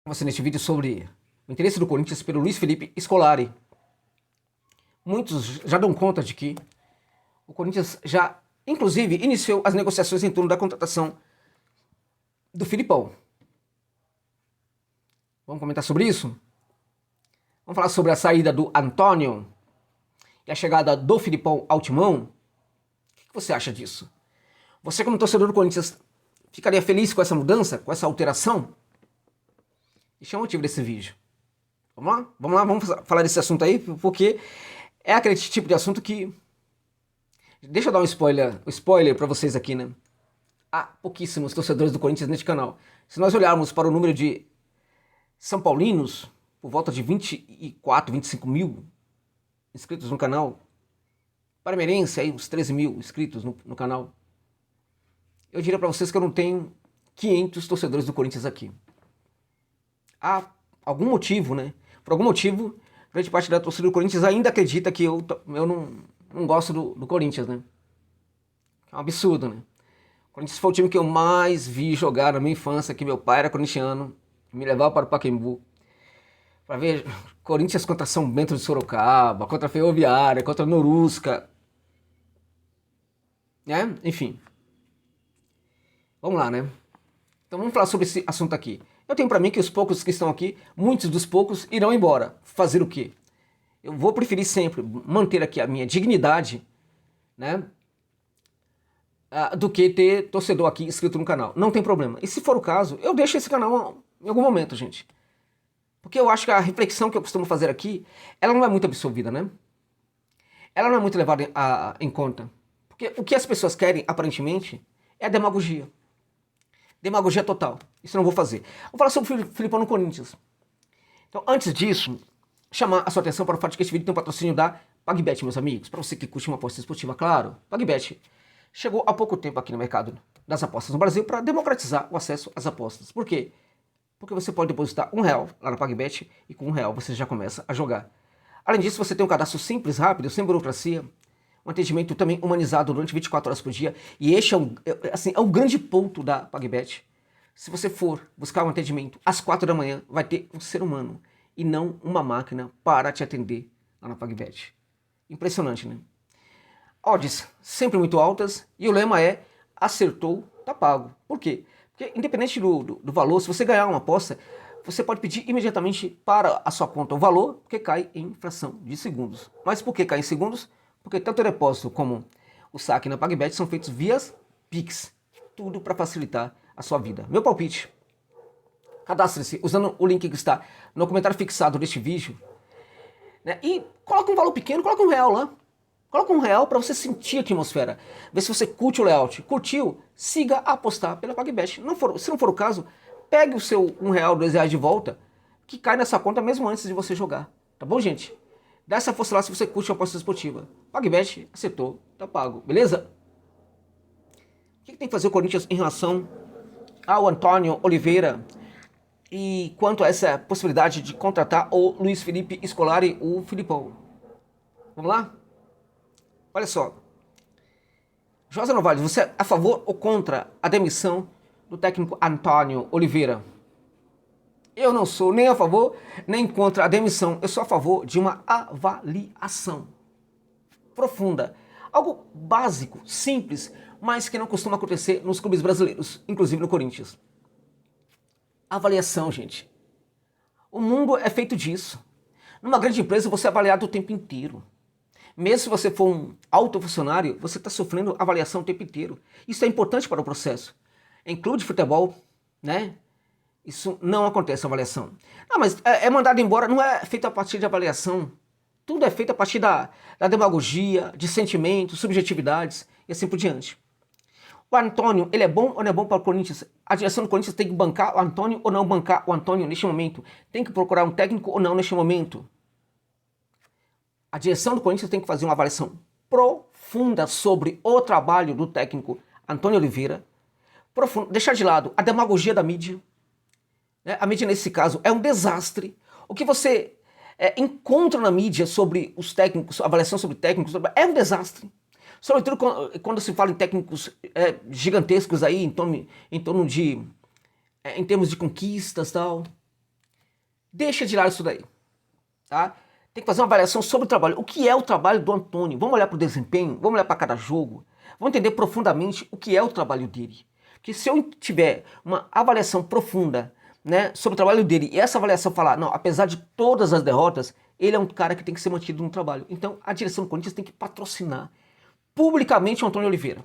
você neste vídeo sobre o interesse do Corinthians pelo Luiz Felipe Scolari. Muitos já dão conta de que o Corinthians já, inclusive, iniciou as negociações em torno da contratação do Filipão. Vamos comentar sobre isso? Vamos falar sobre a saída do Antônio e a chegada do Filipão ao timão? O que você acha disso? Você, como torcedor do Corinthians, ficaria feliz com essa mudança, com essa alteração? Este é o motivo desse vídeo. Vamos lá? Vamos falar desse assunto aí, porque é aquele tipo de assunto que... Deixa eu dar um spoiler para vocês aqui, né? Há pouquíssimos torcedores do Corinthians neste canal. Se nós olharmos para o número de São Paulinos, por volta de 24, 25 mil inscritos no canal, Parmeirense, aí uns 13 mil inscritos no canal, eu diria para vocês que eu não tenho 500 torcedores do Corinthians aqui. Há algum motivo, né? Por algum motivo, grande parte da torcida do Corinthians ainda acredita que eu não gosto do Corinthians, né? É um absurdo, né? O Corinthians foi o time que eu mais vi jogar na minha infância, que meu pai era corintiano, me levava para o Pacaembu para ver Corinthians contra São Bento de Sorocaba, contra a Ferroviária, contra a Norusca, né? Enfim. Vamos lá, né? Então vamos falar sobre esse assunto aqui. Eu tenho para mim que os poucos que estão aqui, muitos dos poucos irão embora. Fazer o quê? Eu vou preferir sempre manter aqui a minha dignidade, né? Do que ter torcedor aqui inscrito no canal. Não tem problema. E se for o caso, eu deixo esse canal em algum momento, gente. Porque eu acho que a reflexão que eu costumo fazer aqui, ela não é muito absorvida, né? Ela não é muito levada em conta. Porque o que as pessoas querem, aparentemente, é a demagogia. Demagogia total. Isso eu não vou fazer. Vou falar sobre o Filipão no Corinthians. Então, antes disso, chamar a sua atenção para o fato de que esse vídeo tem um patrocínio da PagBet, meus amigos. Para você que curte uma aposta esportiva, claro. PagBet chegou há pouco tempo aqui no mercado das apostas no Brasil para democratizar o acesso às apostas. Por quê? Porque você pode depositar R$1 lá na PagBet e com R$1 você já começa a jogar. Além disso, você tem um cadastro simples, rápido, sem burocracia, um atendimento também humanizado durante 24 horas por dia. E este é um grande ponto da PagBet. Se você for buscar um atendimento às 4 da manhã, vai ter um ser humano e não uma máquina para te atender lá na PagBet. Impressionante, né? Odds sempre muito altas e o lema é acertou, tá pago. Por quê? Porque independente do valor, se você ganhar uma aposta, você pode pedir imediatamente para a sua conta o valor, porque cai em fração de segundos. Mas por que cai em segundos? Porque tanto o depósito como o saque na PagBet são feitos via Pix. Tudo para facilitar a sua vida. Meu palpite. Cadastre-se usando o link que está no comentário fixado deste vídeo. Né? E coloca um valor pequeno, coloca R$1 lá. Coloca R$1 para você sentir a atmosfera. Vê se você curte o layout. Curtiu? Siga a apostar pela PagBet. Se não for o caso, pegue o seu R$1, R$2 de volta, que cai nessa conta mesmo antes de você jogar. Tá bom, gente? Dá essa força lá se você curte a aposta esportiva. PagBet, acertou, tá pago, beleza? O que tem que fazer o Corinthians em relação ao Antônio Oliveira e quanto a essa possibilidade de contratar o Luiz Felipe Scolari, o Filipão? Vamos lá? Olha só. José Novales, você é a favor ou contra a demissão do técnico Antônio Oliveira? Eu não sou nem a favor, nem contra a demissão. Eu sou a favor de uma avaliação profunda. Algo básico, simples, mas que não costuma acontecer nos clubes brasileiros, inclusive no Corinthians. Avaliação, gente. O mundo é feito disso. Numa grande empresa você é avaliado o tempo inteiro. Mesmo se você for um alto funcionário, você está sofrendo avaliação o tempo inteiro. Isso é importante para o processo. Em clube de futebol, né? Isso não acontece, avaliação. Não, mas é mandado embora, não é feito a partir de avaliação. Tudo é feito a partir da demagogia, de sentimentos, subjetividades e assim por diante. O Antônio, ele é bom ou não é bom para o Corinthians? A direção do Corinthians tem que bancar o Antônio ou não bancar o Antônio neste momento? Tem que procurar um técnico ou não neste momento? A direção do Corinthians tem que fazer uma avaliação profunda sobre o trabalho do técnico Antônio Oliveira. Deixar de lado a demagogia da mídia. A mídia, nesse caso, é um desastre. O que você encontra na mídia sobre os técnicos, avaliação sobre técnicos, é um desastre. Sobretudo quando se fala em técnicos gigantescos aí, em termos de conquistas e tal. Deixa de lado isso daí, tá? Tem que fazer uma avaliação sobre o trabalho. O que é o trabalho do Antônio? Vamos olhar para o desempenho, vamos olhar para cada jogo, vamos entender profundamente o que é o trabalho dele. Porque se eu tiver uma avaliação profunda, né, sobre o trabalho dele, e essa avaliação falar, não, apesar de todas as derrotas, ele é um cara que tem que ser mantido no trabalho. Então a direção do Corinthians tem que patrocinar publicamente o Antônio Oliveira.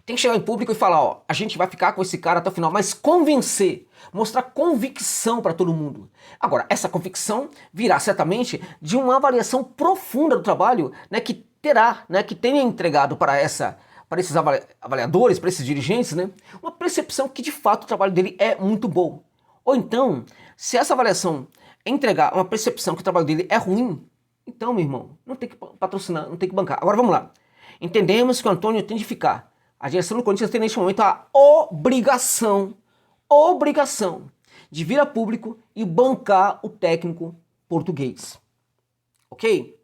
Tem que chegar em público e falar, ó, a gente vai ficar com esse cara até o final, mas convencer, mostrar convicção para todo mundo. Agora, essa convicção virá certamente de uma avaliação profunda do trabalho, né, que terá, né, que tenha entregado para esses avaliadores, para esses dirigentes, né, uma percepção que de fato o trabalho dele é muito bom. Ou então, se essa avaliação entregar uma percepção que o trabalho dele é ruim, então, meu irmão, não tem que patrocinar, não tem que bancar. Agora vamos lá. Entendemos que o Antônio tem de ficar. A direção do Corinthians tem neste momento a obrigação de vir a público e bancar o técnico português. Ok?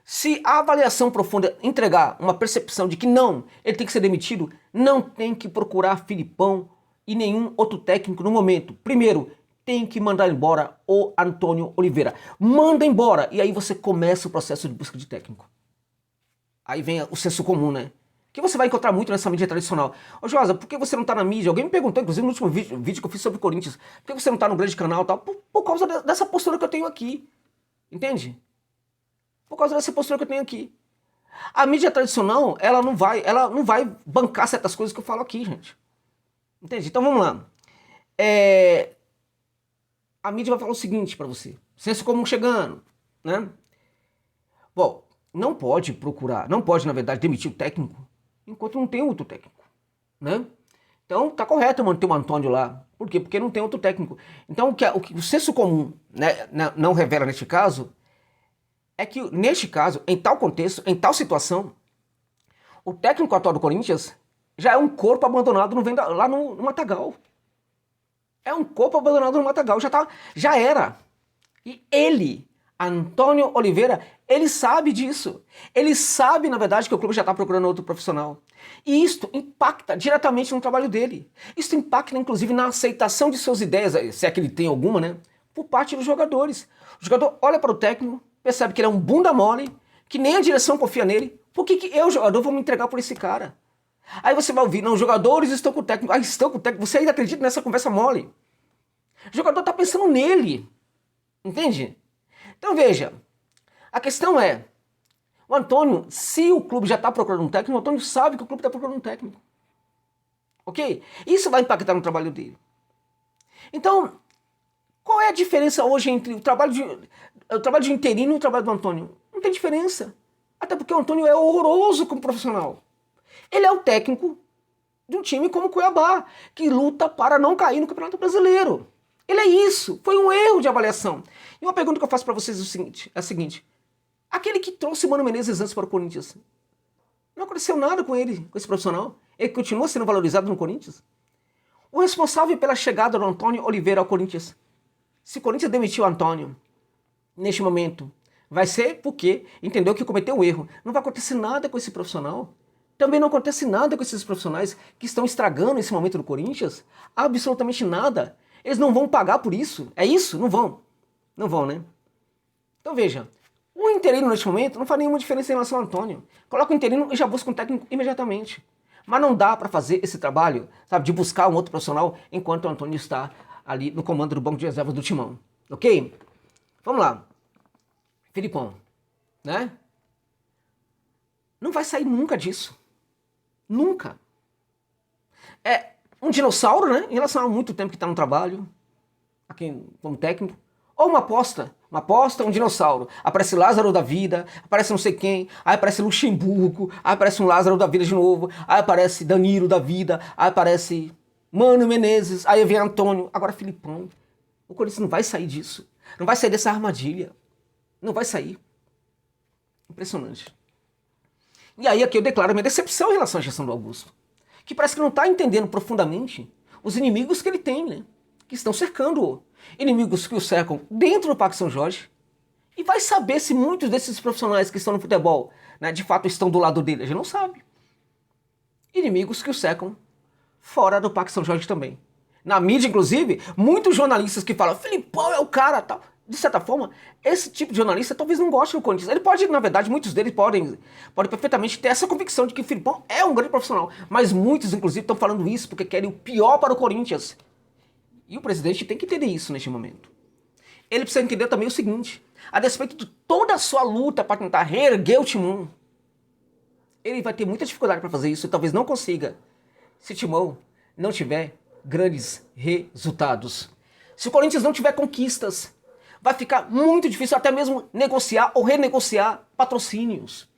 Se a avaliação profunda entregar uma percepção de que não, ele tem que ser demitido, não tem que procurar Filipão e nenhum outro técnico no momento. Primeiro, tem que mandar embora o Antônio Oliveira. Manda embora e aí você começa o processo de busca de técnico. Aí vem o senso comum, né? Que você vai encontrar muito nessa mídia tradicional. Ô Josa, por que você não tá na mídia? Alguém me perguntou, inclusive no último vídeo que eu fiz sobre o Corinthians, por que você não tá no grande canal e tal? Por causa dessa postura que eu tenho aqui. Entende? Por causa dessa postura que eu tenho aqui. A mídia tradicional, ela não vai bancar certas coisas que eu falo aqui, gente. Entende? Então vamos lá. A mídia vai falar o seguinte pra você. Senso comum chegando, né? Bom, não pode, na verdade, demitir o técnico enquanto não tem outro técnico, né? Então tá correto manter o Antônio lá. Por quê? Porque não tem outro técnico. Então o que o senso comum, né, não revela neste caso é que, neste caso, em tal contexto, em tal situação, o técnico atual do Corinthians já é um corpo abandonado lá no Matagal. É um corpo abandonado no Matagal, já era. E ele, Antônio Oliveira, ele sabe disso. Ele sabe, na verdade, que o clube já está procurando outro profissional. E isto impacta diretamente no trabalho dele. Isso impacta, inclusive, na aceitação de suas ideias, se é que ele tem alguma, né? Por parte dos jogadores. O jogador olha para o técnico, percebe que ele é um bunda mole, que nem a direção confia nele. Por que eu, jogador, vou me entregar por esse cara? Aí você vai ouvir, não, os jogadores estão com o técnico. Ah, estão com o técnico. Você ainda acredita nessa conversa mole? O jogador está pensando nele. Entende? Então veja, a questão é, o Antônio, se o clube já está procurando um técnico, o Antônio sabe que o clube está procurando um técnico. Ok? Isso vai impactar no trabalho dele. Então, qual é a diferença hoje entre o trabalho de interino e o trabalho do Antônio? Não tem diferença. Até porque o Antônio é horroroso como profissional. Ele é o técnico de um time como o Cuiabá, que luta para não cair no Campeonato Brasileiro. Ele é isso. Foi um erro de avaliação. E uma pergunta que eu faço para vocês é a seguinte. Aquele que trouxe Mano Menezes antes para o Corinthians, não aconteceu nada com ele, com esse profissional? Ele continua sendo valorizado no Corinthians? O responsável pela chegada do Antônio Oliveira ao Corinthians, se o Corinthians demitiu o Antônio, neste momento, vai ser porque entendeu que cometeu um erro. Não vai acontecer nada com esse profissional. Também não acontece nada com esses profissionais que estão estragando esse momento do Corinthians. Absolutamente nada. Eles não vão pagar por isso. É isso? Não vão. Não vão, né? Então veja, o interino neste momento não faz nenhuma diferença em relação ao Antônio. Coloca o interino e já busca um técnico imediatamente. Mas não dá para fazer esse trabalho, sabe, de buscar um outro profissional enquanto o Antônio está ali no comando do banco de reservas do Timão. Ok? Vamos lá. Filipão, né? Não vai sair nunca disso. Nunca. É um dinossauro, né? Em relação a muito tempo que está no trabalho, aqui como técnico. Ou uma aposta, um dinossauro. Aparece Lázaro da vida, aparece não sei quem, aí aparece Luxemburgo, aí aparece um Lázaro da vida de novo, aí aparece Danilo da vida, aí aparece Mano Menezes, aí vem Antônio, agora Filipão. O Corinthians não vai sair disso. Não vai sair dessa armadilha. Não vai sair. Impressionante. E aí aqui eu declaro minha decepção em relação à gestão do Augusto. Que parece que não está entendendo profundamente os inimigos que ele tem, né? Que estão cercando-o. Inimigos que o cercam dentro do Parque São Jorge. E vai saber se muitos desses profissionais que estão no futebol, né, de fato estão do lado dele. A gente não sabe. Inimigos que o cercam fora do Parque São Jorge também. Na mídia, inclusive, muitos jornalistas que falam Filipão é o cara, tal. De certa forma, esse tipo de jornalista talvez não goste do Corinthians. Ele pode, na verdade, muitos deles podem perfeitamente ter essa convicção de que o Filipão é um grande profissional. Mas muitos, inclusive, estão falando isso porque querem o pior para o Corinthians. E o presidente tem que entender isso neste momento. Ele precisa entender também o seguinte: a despeito de toda a sua luta para tentar reerguer o Timão, ele vai ter muita dificuldade para fazer isso e talvez não consiga se o Timão não tiver grandes resultados. Se o Corinthians não tiver conquistas, vai ficar muito difícil até mesmo negociar ou renegociar patrocínios.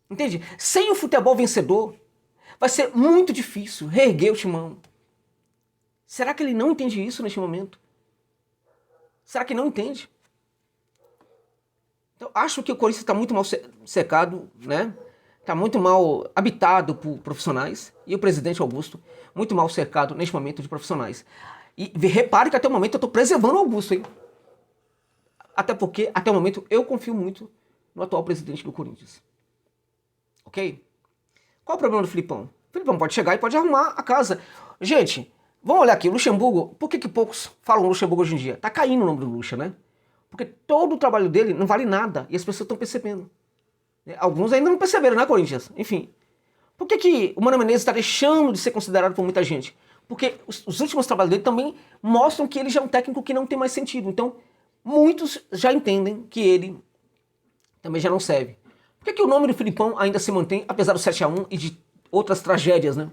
Entende? Sem o futebol vencedor, vai ser muito difícil reerguer o Timão. Será que ele não entende isso neste momento? Será que não entende? Então, acho que o Corinthians está muito mal cercado, né? Está muito mal habitado por profissionais. E o presidente Augusto, muito mal cercado neste momento de profissionais. E repare que até o momento eu estou preservando o Augusto, hein? Até porque, até o momento, eu confio muito no atual presidente do Corinthians. Ok? Qual é o problema do Filipão? O Filipão pode chegar e pode arrumar a casa. Gente, vamos olhar aqui, o Luxemburgo. Por que poucos falam Luxemburgo hoje em dia? Tá caindo o nome do Luxa, né? Porque todo o trabalho dele não vale nada e as pessoas estão percebendo. Alguns ainda não perceberam, né, Corinthians? Enfim. Por que o Mano Menezes está deixando de ser considerado por muita gente? Porque os últimos trabalhos dele também mostram que ele já é um técnico que não tem mais sentido. Então, muitos já entendem que ele também já não serve. Por que o nome do Filipão ainda se mantém, apesar do 7-1 e de outras tragédias, né?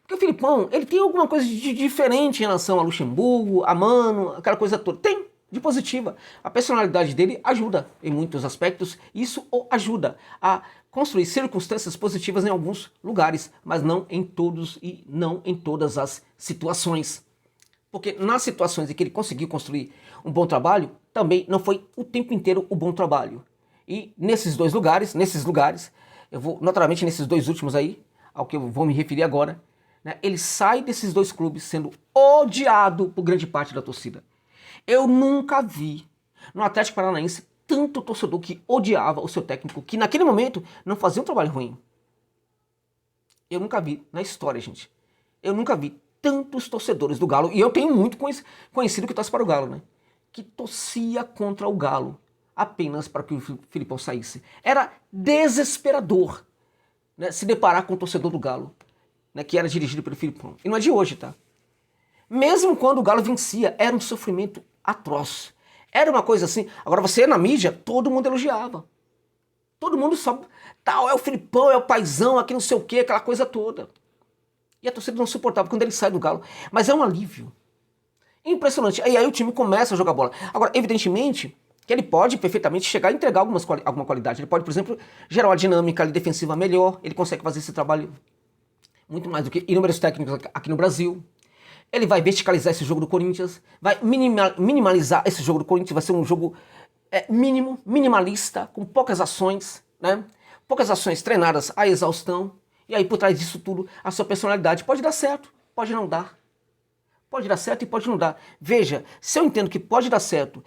Porque o Filipão, ele tem alguma coisa de diferente em relação a Luxemburgo, a Mano, aquela coisa toda. Tem, de positiva. A personalidade dele ajuda em muitos aspectos. Isso o ajuda a construir circunstâncias positivas em alguns lugares, mas não em todos e não em todas as situações. Porque nas situações em que ele conseguiu construir um bom trabalho, também não foi o tempo inteiro o bom trabalho. E nesses lugares, eu vou, naturalmente nesses dois últimos aí, ao que eu vou me referir agora, né, ele sai desses dois clubes sendo odiado por grande parte da torcida. Eu nunca vi no Atlético Paranaense tanto torcedor que odiava o seu técnico, que naquele momento não fazia um trabalho ruim. Eu nunca vi na história, gente. Eu nunca vi tantos torcedores do Galo, e eu tenho muito conhecido que torce para o Galo, né? Que torcia contra o Galo apenas para que o Filipão saísse. Era desesperador, né, se deparar com o torcedor do Galo, né, que era dirigido pelo Filipão. E não é de hoje, tá? Mesmo quando o Galo vencia, era um sofrimento atroz. Era uma coisa assim. Agora você na mídia, todo mundo elogiava. Todo mundo sabe, tal, é o Filipão, é o paizão, aqui não sei o quê, aquela coisa toda. E a torcida não suportava quando ele sai do Galo. Mas é um alívio. Impressionante. E aí o time começa a jogar bola. Agora, evidentemente, que ele pode perfeitamente chegar e entregar alguma qualidade. Ele pode, por exemplo, gerar uma dinâmica ali defensiva melhor. Ele consegue fazer esse trabalho muito mais do que inúmeros técnicos aqui no Brasil. Ele vai verticalizar esse jogo do Corinthians, vai minimalizar esse jogo do Corinthians, vai ser um jogo minimalista, com poucas ações, né? Poucas ações treinadas à exaustão, e aí por trás disso tudo, a sua personalidade pode dar certo, pode não dar. Pode dar certo e pode não dar. Veja, se eu entendo que pode dar certo,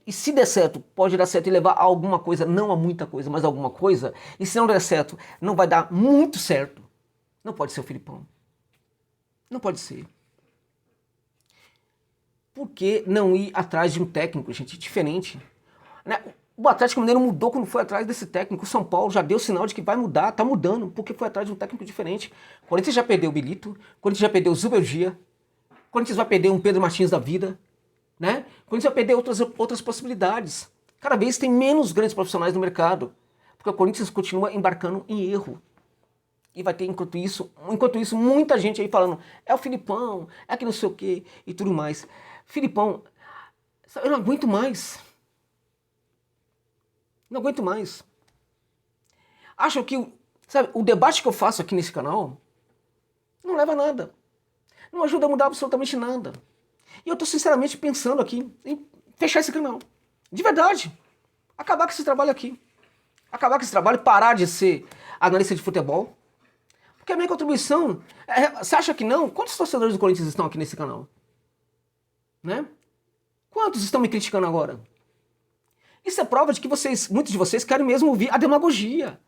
e se der certo, pode dar certo e levar a alguma coisa, não a muita coisa, mas a alguma coisa, e se não der certo, não vai dar muito certo, não pode ser o Filipão. Não pode ser. Por que não ir atrás de um técnico, gente, diferente? Né? O Atlético Mineiro mudou quando foi atrás desse técnico. O São Paulo já deu sinal de que vai mudar, tá mudando, porque foi atrás de um técnico diferente. O Corinthians já perdeu o Bilito, o Corinthians já perdeu o Zubeldia, o Corinthians vai perder um Pedro Martins da vida, né? O Corinthians vai perder outras possibilidades. Cada vez tem menos grandes profissionais no mercado, porque o Corinthians continua embarcando em erro. E vai ter, enquanto isso, muita gente aí falando, é o Filipão, é que não sei o quê, e tudo mais. Filipão, eu não aguento mais. Não aguento mais. Acho que, sabe, o debate que eu faço aqui nesse canal não leva a nada. Não ajuda a mudar absolutamente nada. E eu tô sinceramente pensando aqui em fechar esse canal. De verdade. Acabar com esse trabalho aqui. Acabar com esse trabalho, parar de ser analista de futebol. Porque a minha contribuição... Você acha que não? Quantos torcedores do Corinthians estão aqui nesse canal? Né? Quantos estão me criticando agora? Isso é prova de que muitos de vocês querem mesmo ouvir a demagogia,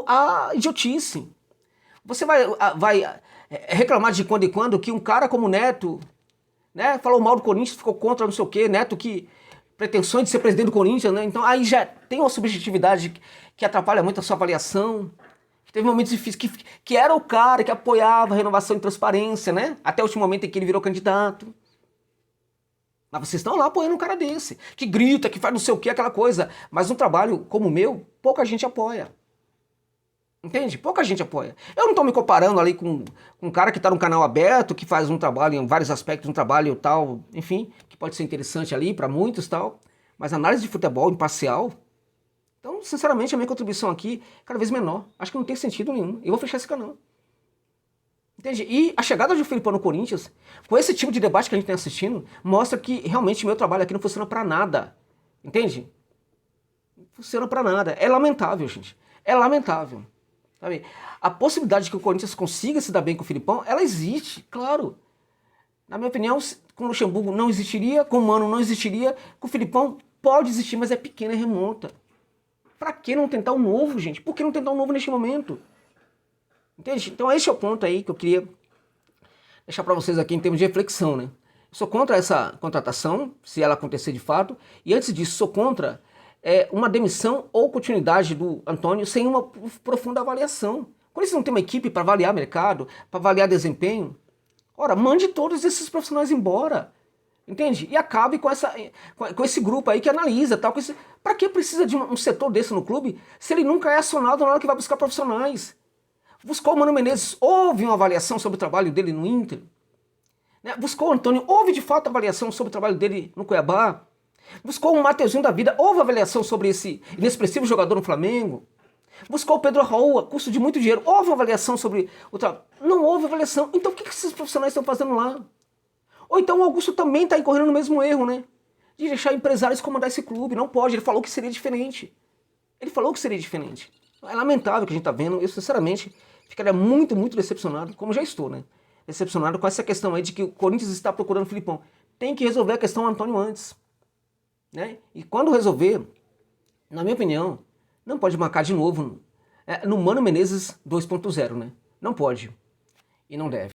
a idiotice. Você vai reclamar de quando em quando que um cara como o Neto, né, falou mal do Corinthians, ficou contra não sei o quê, Neto que pretensões de ser presidente do Corinthians, né? Então aí já tem uma subjetividade que atrapalha muito a sua avaliação. Teve momentos difíceis que era o cara que apoiava a renovação e transparência, né? Até o último momento em que ele virou candidato. Mas vocês estão lá apoiando um cara desse, que grita, que faz não sei o que, aquela coisa. Mas um trabalho como o meu, pouca gente apoia. Entende? Pouca gente apoia. Eu não estou me comparando ali com um cara que está num canal aberto, que faz um trabalho em vários aspectos, um trabalho tal, enfim, que pode ser interessante ali para muitos tal. Mas análise de futebol imparcial. Então, sinceramente, a minha contribuição aqui é cada vez menor. Acho que não tem sentido nenhum. Eu vou fechar esse canal. Entende? E a chegada do Filipão no Corinthians, com esse tipo de debate que a gente tem assistindo, mostra que realmente meu trabalho aqui não funciona pra nada. Entende? Não funciona pra nada. É lamentável, gente. É lamentável. Sabe? A possibilidade de que o Corinthians consiga se dar bem com o Filipão, ela existe, claro. Na minha opinião, com o Luxemburgo não existiria, com o Mano não existiria, com o Filipão pode existir, mas é pequena e remota. Pra que não tentar um novo, gente? Por que não tentar um novo neste momento? Entende? Então esse é o ponto aí que eu queria deixar para vocês aqui em termos de reflexão, né? Eu sou contra essa contratação, se ela acontecer de fato, e antes disso sou contra uma demissão ou continuidade do Antônio sem uma profunda avaliação. Quando eles não têm uma equipe para avaliar mercado, para avaliar desempenho, ora, mande todos esses profissionais embora. Entende? E acabe com esse grupo aí que analisa tal. Para que precisa de um setor desse no clube se ele nunca é acionado na hora que vai buscar profissionais? Buscou o Mano Menezes, houve uma avaliação sobre o trabalho dele no Inter? Né? Buscou o Antônio, houve de fato avaliação sobre o trabalho dele no Cuiabá? Buscou o Mateuzinho da vida, houve avaliação sobre esse inexpressivo jogador no Flamengo? Buscou o Pedro Raul, a custo de muito dinheiro, houve avaliação sobre o trabalho? Não houve avaliação. Então o que esses profissionais estão fazendo lá? Ou então o Augusto também está incorrendo no mesmo erro, né? De deixar empresários comandar esse clube. Não pode, ele falou que seria diferente. Ele falou que seria diferente. É lamentável o que a gente está vendo. Eu, sinceramente, ficaria muito, muito decepcionado, como já estou, né? Decepcionado com essa questão aí de que o Corinthians está procurando o Filipão. Tem que resolver a questão do Antônio antes. Né? E quando resolver, na minha opinião, não pode marcar de novo no Mano Menezes 2.0, né? Não pode. E não deve.